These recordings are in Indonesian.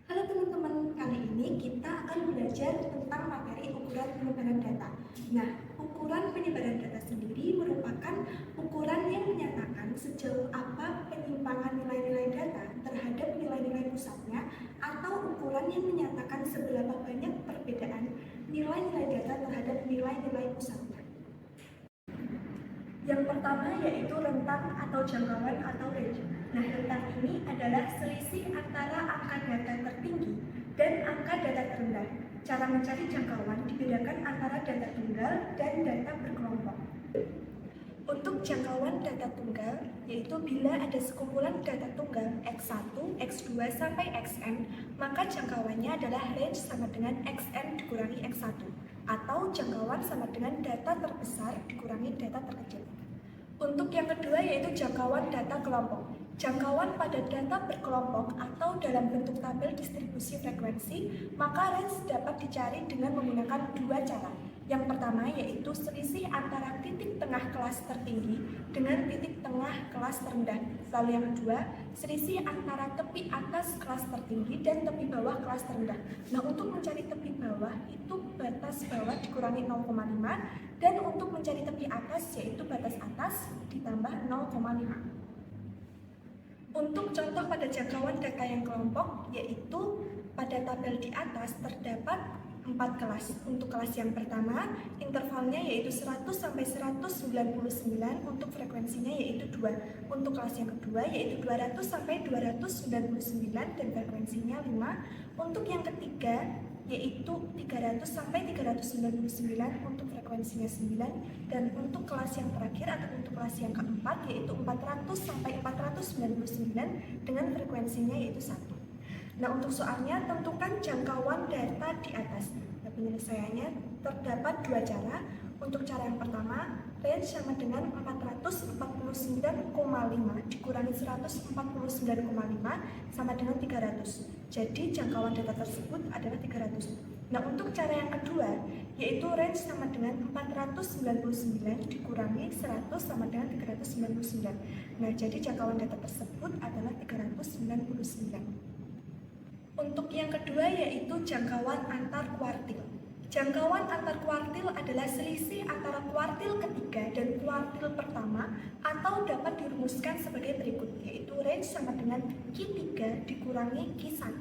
Halo teman-teman, kali ini kita akan belajar tentang materi ukuran penyebaran data. Nah, ukuran penyebaran data sendiri merupakan ukuran yang menyatakan sejauh apa penyimpangan nilai-nilai data terhadap nilai-nilai pusatnya atau ukuran yang menyatakan seberapa banyak perbedaan nilai-nilai data terhadap nilai-nilai pusatnya. Yang pertama yaitu rentang atau jangkauan atau range. Nah, rentang ini adalah selisih antara angka data tertinggi dan angka data terendah. Cara mencari jangkauan dibedakan antara data tunggal dan data berkelompok. Untuk jangkauan data tunggal, yaitu bila ada sekumpulan data tunggal X1, X2, sampai Xn, maka jangkauannya adalah range sama dengan Xn dikurangi X1, atau jangkauan sama dengan data terbesar dikurangi data terkecil. Untuk yang kedua yaitu jangkauan data kelompok. Jangkauan pada data berkelompok atau dalam bentuk tabel distribusi frekuensi, maka range dapat dicari dengan menggunakan dua cara. Yang pertama yaitu selisih antara titik tengah kelas tertinggi dengan titik tengah kelas terendah. Lalu yang kedua, selisih antara tepi atas kelas tertinggi dan tepi bawah kelas terendah. Nah, untuk mencari tepi bawah itu batas bawah dikurangi 0,5 dan untuk mencari tepi atas yaitu batas atas ditambah 0,5. Untuk contoh pada jangkauan data yang kelompok, yaitu pada tabel di atas terdapat 4 kelas. Untuk kelas yang pertama, intervalnya yaitu 100 sampai 199, untuk frekuensinya yaitu 2. Untuk kelas yang kedua yaitu 200 sampai 299 dan frekuensinya 5. Untuk yang ketiga yaitu 300 sampai 399 untuk frekuensinya 9, dan untuk kelas yang terakhir atau untuk kelas yang keempat yaitu 400 sampai 499 dengan frekuensinya yaitu 1. Nah, untuk soalnya tentukan jangkauan data di atas. Nah, penyelesaiannya terdapat dua cara. Untuk cara yang pertama, range sama dengan 449,5 dikurangi 149,5 sama dengan 300. Jadi jangkauan data tersebut adalah 300. Nah, untuk cara yang kedua, yaitu range sama dengan 499 dikurangi 100 sama dengan 399. Nah, jadi jangkauan data tersebut adalah 399. Untuk yang kedua yaitu jangkauan antar kuartil. Jangkauan antar kuartil adalah selisih antara kuartil ketiga dan kuartil pertama atau dapat dirumuskan sebagai berikut, yaitu range sama dengan Q3 dikurangi Q1.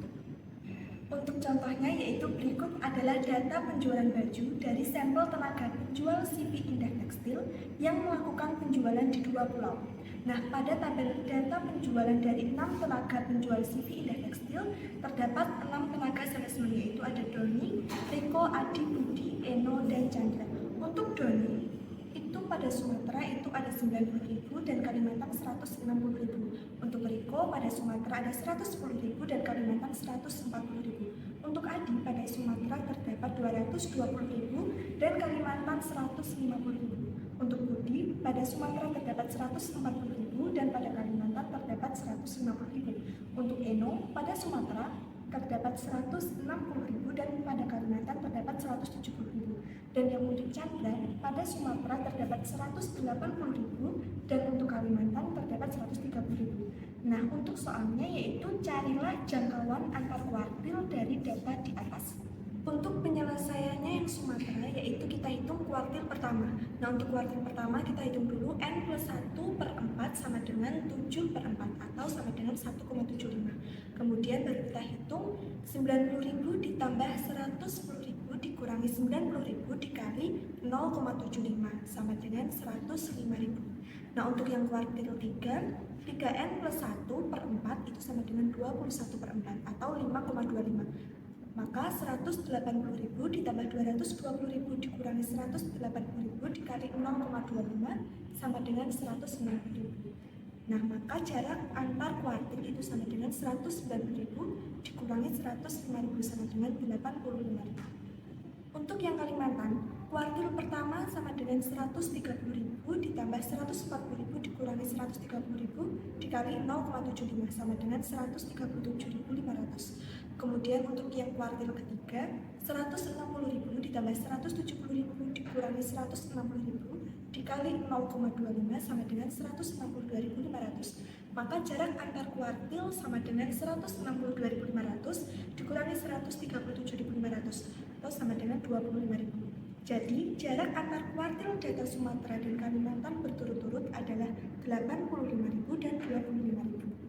Untuk contohnya yaitu berikut adalah data penjualan baju dari sampel tenaga penjual CV Indah Tekstil yang melakukan penjualan di 2 pulau. Nah, pada tabel data penjualan dari 6 tenaga penjual CV Indah Tekstil, terdapat 6 tenaga salesman yaitu ada Doni, Riko, Adi, Budi, Eno, dan Chandra. Untuk Doni, itu pada Sumatera itu ada 90.000 dan Kalimantan 160.000. Untuk Riko pada Sumatera ada 110.000 dan Kalimantan 140.000. Untuk Adi pada Sumatera terdapat 220.000 dan Kalimantan 150.000. Untuk Budi pada Sumatera terdapat 140.000 dan pada Kalimantan terdapat 150.000. Untuk Eno pada Sumatera terdapat 160.000 dan pada Kalimantan terdapat 170.000. Dan yang untuk Chandra pada Sumatera terdapat 180.000 dan untuk Kalimantan terdapat 130.000. Nah, untuk soalnya yaitu carilah jangkauan antar kuartil dari data di atas. Untuk penyelesaiannya yang Sumatera yaitu kita hitung kuartil pertama. Nah, untuk kuartil pertama kita hitung dulu N plus 1 per 4 sama dengan 7 per 4 atau sama dengan 1,75. Kemudian baru kita hitung 90.000 ditambah 110.000 dikurangi 90.000 dikali 0,75 sama dengan 105.000. Nah, untuk yang kuartil 3, 3N plus 1 per 4 itu sama dengan 21 per 4 atau 5,25. Maka 180.000 ditambah 220.000 dikurangi 180.000 dikali 0,25 sama dengan 190.000. Nah, maka jarak antar kuartil itu sama dengan 190.000 dikurangi 105.000 sama dengan 85.000. Untuk yang Kalimantan, kuartil pertama sama dengan 130.000 ditambah 140.000 dikurangi 130.000 dikali 0,75 sama dengan 137.500. Kemudian untuk yang kuartil ketiga, 160.000 ditambah 170.000 dikurangi 160.000 dikali 0,25 sama dengan 162.500. maka jarak antar kuartil sama dengan 162.500 dikurangi 137.500 atau sama dengan 25.000. Jadi, jarak antar kuartil data Sumatera dan Kalimantan berturut-turut adalah 85.000 dan 25.000.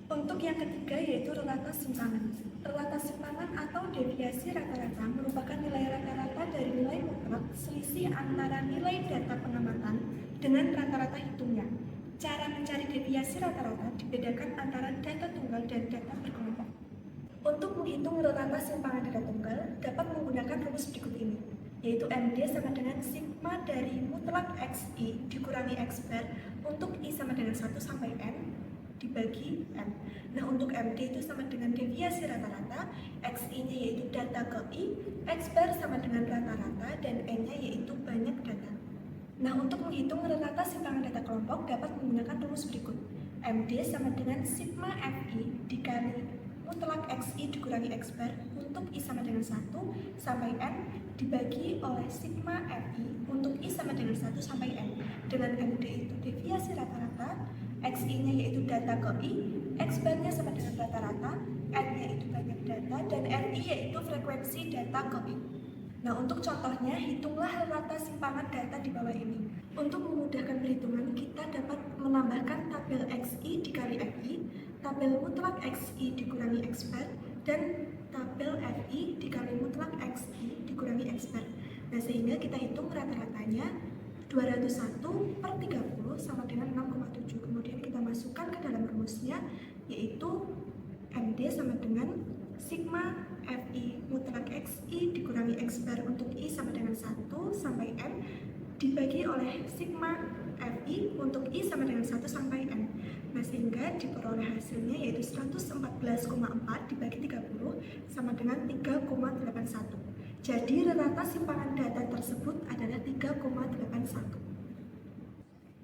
Untuk yang ketiga yaitu relatas simpangan. Relatas simpangan atau deviasi rata-rata merupakan nilai rata-rata dari nilai mutlak selisih antara nilai data pengamatan dengan rata-rata hitungnya. Cara mencari deviasi rata-rata dibedakan antara data tunggal dan data berkelompok. Untuk menghitung relatas simpangan data tunggal dapat menggunakan rumus berikut ini, yaitu MD sama dengan sigma dari mutlak XI dikurangi X bar untuk I sama dengan 1 sampai N dibagi N. Nah, untuk MD itu sama dengan deviasi rata-rata, XI-nya yaitu data ke I, X bar sama dengan rata-rata, dan N-nya yaitu banyak data. Nah, untuk menghitung relatas simpangan data kelompok dapat menggunakan rumus berikut. MD sama dengan sigma FI dikali mutlak XI dikurangi X bar untuk I sama dengan 1 sampai N dibagi oleh sigma FI untuk I sama dengan 1 sampai N. Dengan MD itu deviasi rata-rata, XI-nya yaitu data ke I, X bar-nya sama dengan rata-rata, N-nya itu banyak data, dan NI yaitu frekuensi data ke I. Nah, untuk contohnya, hitunglah relatas simpangan data di bawah ini. Untuk memudahkan perhitungan, kita dapat menambahkan tabel XI dikali FI, tabel mutlak XI dikurangi X bar, dan tabel FI dikali mutlak XI dikurangi X bar. Nah, sehingga kita hitung rata-ratanya 201 per 30 sama dengan 6,7. Kemudian kita masukkan ke dalam rumusnya, yaitu MD sama dengan sigma FI mutlak XI dikurangi X bar untuk I sama dengan 1 sampai N dibagi oleh sigma FI untuk I sama dengan 1 sampai N. Nah, sehingga diperoleh hasilnya yaitu 114,4 dibagi 30 sama dengan 3,81. Jadi relatas simpangan data tersebut adalah 3,81.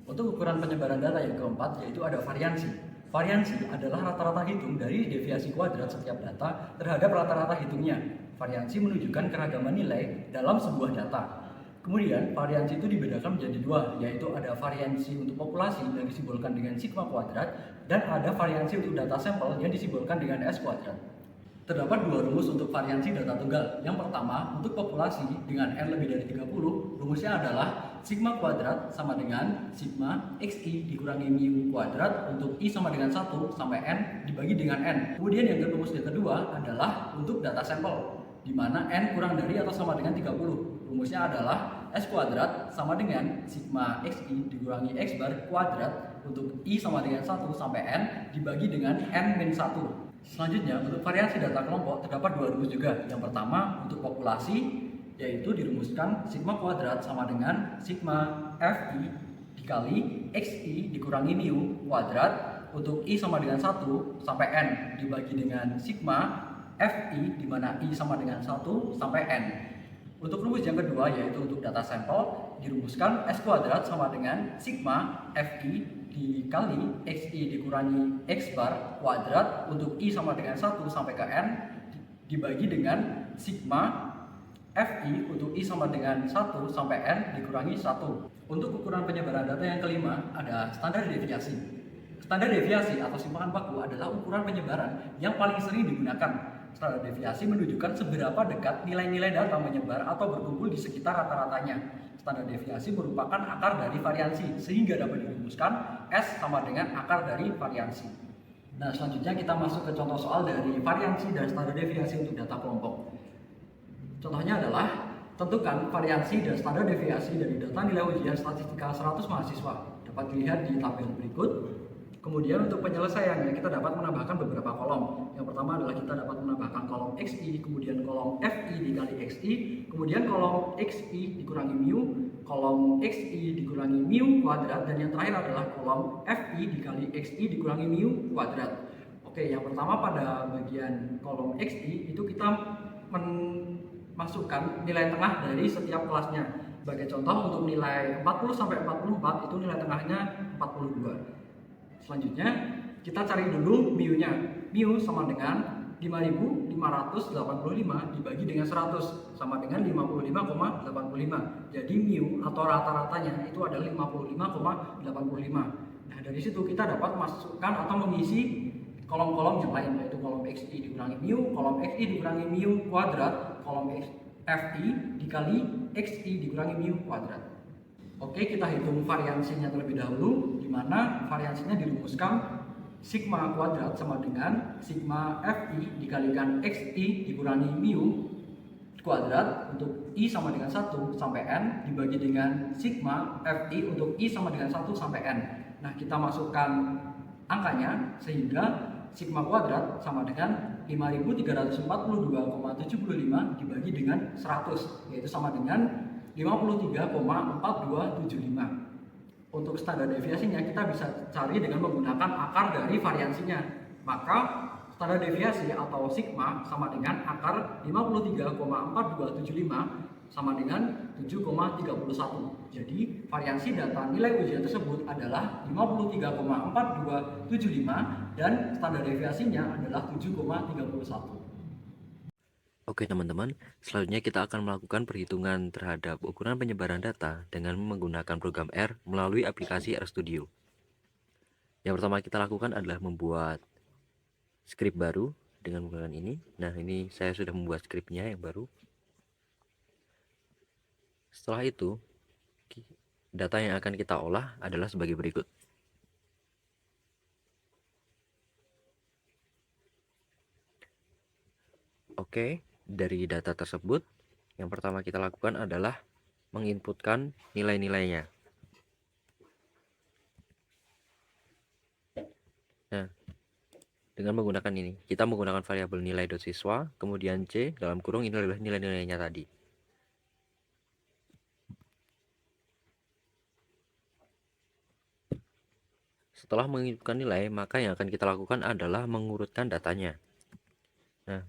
Untuk ukuran penyebaran data yang keempat yaitu ada variansi. Variansi adalah rata-rata hitung dari deviasi kuadrat setiap data terhadap rata-rata hitungnya. Variansi menunjukkan keragaman nilai dalam sebuah data. Kemudian variansi itu dibedakan menjadi dua, yaitu ada variansi untuk populasi yang disimbolkan dengan sigma kuadrat dan ada variansi untuk data sampel yang disimbolkan dengan S kuadrat. Terdapat dua rumus untuk variansi data tunggal. Yang pertama, untuk populasi dengan N lebih dari 30, rumusnya adalah sigma kuadrat sama dengan sigma XI dikurangi mu kuadrat untuk I sama dengan 1 sampai N dibagi dengan N. Kemudian yang rumus yang kedua adalah untuk data sampel, di mana N kurang dari atau sama dengan 30. Rumusnya adalah S kuadrat sama dengan sigma XI dikurangi X bar kuadrat untuk I sama dengan 1 sampai N dibagi dengan N-1. Selanjutnya, untuk variasi data kelompok terdapat dua rumus juga. Yang pertama, untuk populasi, yaitu dirumuskan sigma kuadrat sama dengan sigma FI dikali XI dikurangi mu kuadrat untuk I sama dengan 1 sampai N dibagi dengan sigma FI di mana I sama dengan 1 sampai N. Untuk rumus yang kedua, yaitu untuk data sampel, dirumuskan S kuadrat sama dengan sigma FI dikali XI dikurangi X bar kuadrat untuk I sama dengan 1 sampai ke N dibagi dengan sigma FI untuk I sama dengan 1 sampai N dikurangi 1. Untuk ukuran penyebaran data yang kelima ada standar deviasi. Standar deviasi atau simpangan baku adalah ukuran penyebaran yang paling sering digunakan. Standar deviasi menunjukkan seberapa dekat nilai-nilai data menyebar atau berkumpul di sekitar rata-ratanya. Standar deviasi merupakan akar dari variansi, sehingga dapat dirumuskan S sama dengan akar dari variansi. Nah, selanjutnya kita masuk ke contoh soal dari variansi dan standar deviasi untuk data kelompok. Contohnya adalah, tentukan variansi dan standar deviasi dari data nilai ujian statistika 100 mahasiswa. Dapat dilihat di tabel berikut. Kemudian untuk penyelesaiannya kita dapat menambahkan beberapa kolom. Yang pertama adalah kita dapat menambahkan kolom XI, kemudian kolom FI dikali XI, kemudian kolom XI dikurangi mu, kolom XI dikurangi mu kuadrat, dan yang terakhir adalah kolom FI dikali XI dikurangi mu kuadrat. Oke, yang pertama pada bagian kolom XI itu kita memasukkan nilai tengah dari setiap kelasnya. Sebagai contoh untuk nilai 40 sampai 44 itu nilai tengahnya 42. Selanjutnya kita cari dulu mu-nya. Mu sama dengan 5.585 dibagi dengan 100 sama dengan 55,85. Jadi mu atau rata-ratanya itu adalah 55,85. Nah, dari situ kita dapat masukkan atau mengisi kolom-kolom yang lain, yaitu kolom XI dikurangi mu, kolom XI dikurangi mu kuadrat, kolom FI dikali XI dikurangi mu kuadrat. Oke, kita hitung variansinya terlebih dahulu, di mana variansinya dirumuskan sigma kuadrat sama dengan sigma Fi dikalikan Xi dikurangi mu kuadrat untuk I sama dengan 1 sampai N dibagi dengan sigma Fi untuk I sama dengan 1 sampai N. Nah, kita masukkan angkanya sehingga sigma kuadrat sama dengan 5342,75 dibagi dengan 100, yaitu sama dengan 53,4275. Untuk standar deviasinya kita bisa cari dengan menggunakan akar dari variansinya. Maka standar deviasi atau sigma sama dengan akar 53,4275 sama dengan 7,31. Jadi variansi data nilai ujian tersebut adalah 53,4275 dan standar deviasinya adalah 7,31. Oke teman-teman, selanjutnya kita akan melakukan perhitungan terhadap ukuran penyebaran data dengan menggunakan program R melalui aplikasi RStudio. Yang pertama kita lakukan adalah membuat script baru dengan menggunakan ini. Nah, ini saya sudah membuat scriptnya yang baru. Setelah itu, data yang akan kita olah adalah sebagai berikut. Oke, dari data tersebut, yang pertama kita lakukan adalah menginputkan nilai-nilainya. Nah, dengan menggunakan ini, kita menggunakan variabel nilai.siswa, kemudian C, dalam kurung ini adalah nilai-nilainya tadi. Setelah menginputkan nilai, maka yang akan kita lakukan adalah mengurutkan datanya. Nah,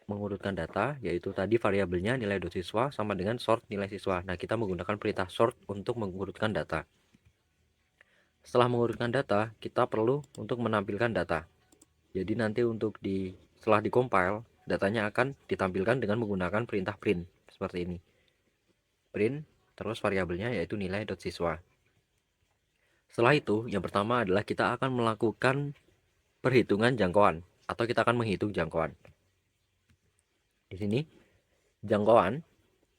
mengurutkan data, yaitu tadi variabelnya nilai.siswa sama dengan sort nilai siswa. Nah, kita menggunakan perintah sort untuk mengurutkan data. Setelah mengurutkan data, kita perlu untuk menampilkan data. Jadi nanti setelah dikompil, datanya akan ditampilkan dengan menggunakan perintah print seperti ini. Print terus variabelnya yaitu nilai.siswa. Setelah itu, yang pertama adalah kita akan melakukan perhitungan jangkauan atau kita akan menghitung jangkauan. Di sini jangkauan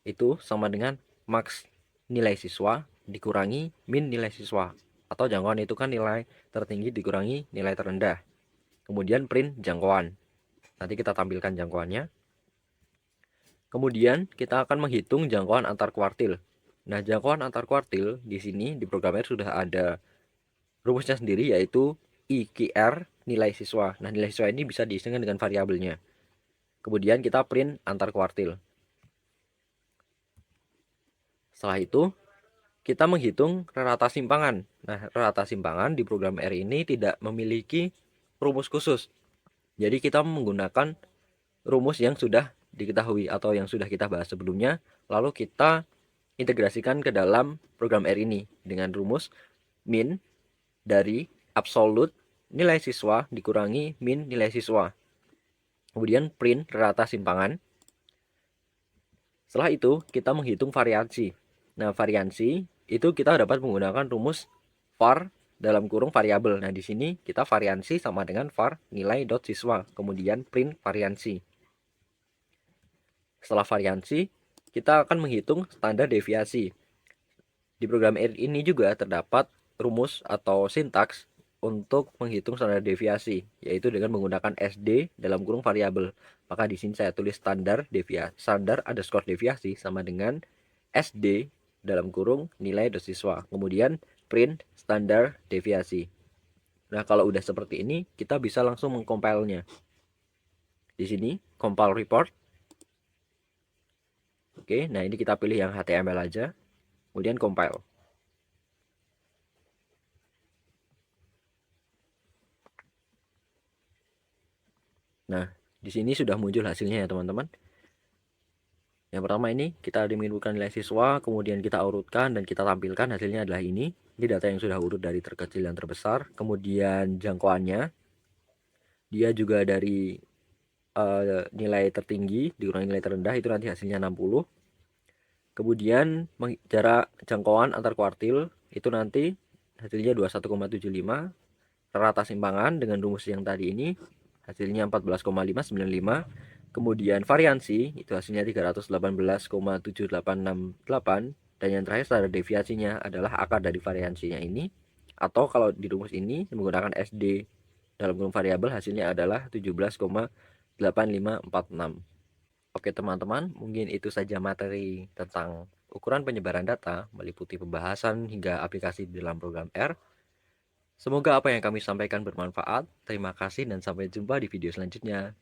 itu sama dengan max nilai siswa dikurangi min nilai siswa, atau jangkauan itu kan nilai tertinggi dikurangi nilai terendah. Kemudian print jangkauan. Nanti kita tampilkan jangkauannya. Kemudian kita akan menghitung jangkauan antar kuartil. Nah, jangkauan antar kuartil di sini di programmer sudah ada rumusnya sendiri, yaitu IQR nilai siswa. Nah, nilai siswa ini bisa diisi dengan variabelnya. Kemudian kita print antar kuartil. Setelah itu kita menghitung rata simpangan. Nah, rata simpangan di program R ini tidak memiliki rumus khusus. Jadi kita menggunakan rumus yang sudah diketahui atau yang sudah kita bahas sebelumnya, lalu kita integrasikan ke dalam program R ini dengan rumus min dari absolut nilai siswa dikurangi min nilai siswa. Kemudian print rata simpangan. Setelah itu kita menghitung variansi. Nah, variansi itu kita dapat menggunakan rumus var dalam kurung variabel. Nah, di sini kita variansi sama dengan var nilai dot siswa, kemudian print variansi. Setelah variansi, kita akan menghitung standar deviasi. Di program R ini juga terdapat rumus atau sintaks untuk menghitung standar deviasi, yaitu dengan menggunakan SD dalam kurung variabel. Maka di sini saya tulis standar underscore deviasi sama dengan SD dalam kurung nilai siswa, kemudian print standar deviasi. Nah, kalau udah seperti ini, kita bisa langsung mengcompile-nya. Di sini compile report. Oke, nah ini kita pilih yang HTML aja, kemudian compile. Nah, di sini sudah muncul hasilnya ya teman-teman. Yang pertama ini kita dimintakan nilai siswa, kemudian kita urutkan dan kita tampilkan hasilnya adalah ini. Ini data yang sudah urut dari terkecil dan terbesar. Kemudian jangkauannya, dia juga dari nilai tertinggi dikurangi nilai terendah, itu nanti hasilnya 60. Kemudian jarak jangkauan antar kuartil itu nanti hasilnya 21,75. Rata simpangan dengan rumus yang tadi ini hasilnya 14,595. Kemudian variansi itu hasilnya 318,7868, dan yang terakhir standar deviasinya adalah akar dari variansinya ini, atau kalau di rumus ini menggunakan SD dalam kurung variabel hasilnya adalah 17,8546. Oke teman-teman, mungkin itu saja materi tentang ukuran penyebaran data meliputi pembahasan hingga aplikasi di dalam program R. Semoga apa yang kami sampaikan bermanfaat. Terima kasih dan sampai jumpa di video selanjutnya.